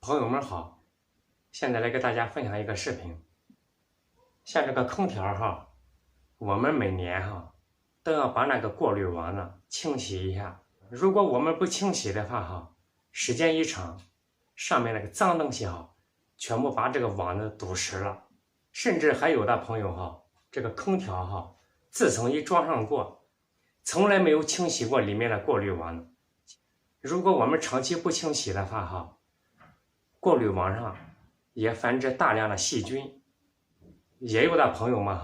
朋友们好，现在来给大家分享一个视频。像这个空调哈，我们每年都要把那个过滤网呢清洗一下。如果我们不清洗的话时间一长，上面那个脏东西全部把这个网呢堵实了。甚至还有的朋友这个空调自从一装上过，从来没有清洗过里面的过滤网。如果我们长期不清洗的话过滤网上也繁殖大量的细菌。也有的朋友们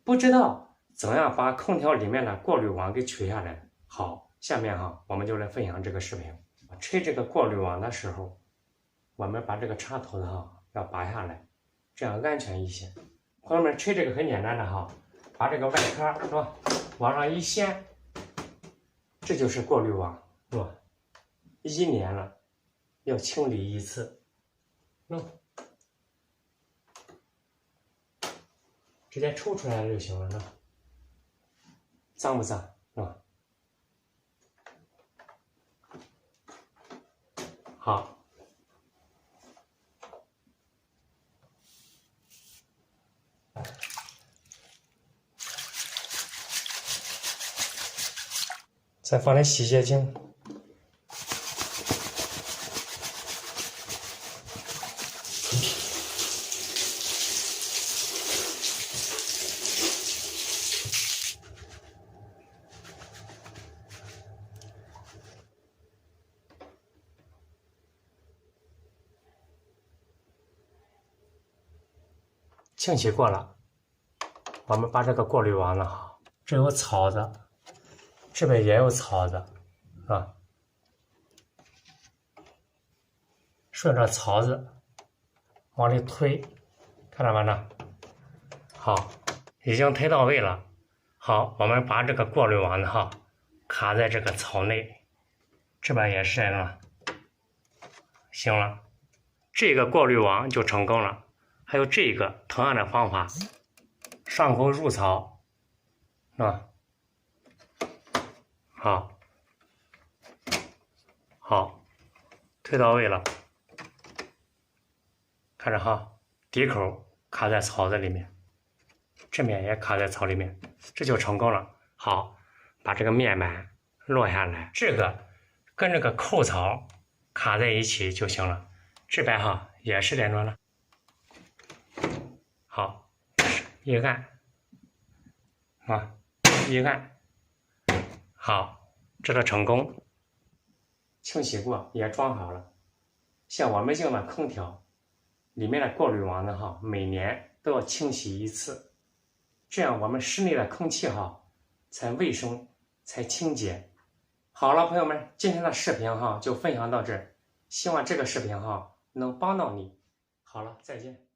不知道怎样把空调里面的过滤网给取下来。好，下面我们就来分享这个视频。吹这个过滤网的时候，我们把这个插头要拔下来，这样安全一些。朋友们，吹这个很简单的把这个外壳是吧往上一掀，这就是过滤网是吧？1年了要清理一次，直接抽出来就行了，脏不脏是吧？好，再放点洗洁精。清洗过了，我们把这个过滤网呢这有草子，这边也有草子，是吧？顺着草子往里推，看到吗？呢？好，已经推到位了。好，我们把这个过滤网呢卡在这个草内，这边也是了。行了，这个过滤网就成功了。还有这个同样的方法，上口入草，是吧？好，推到位了。看着底口卡在草子里面，这面也卡在草里面，这就成功了。好，把这个面板落下来，这个跟这个扣槽卡在一起就行了。这边也是连着了。好，一按一按，好，这个成功。清洗过也装好了。像我们用的空调里面的过滤网呢每年都要清洗一次，这样我们室内的空气才卫生才清洁。好了，朋友们，今天的视频就分享到这儿，希望这个视频能帮到你。好了，再见。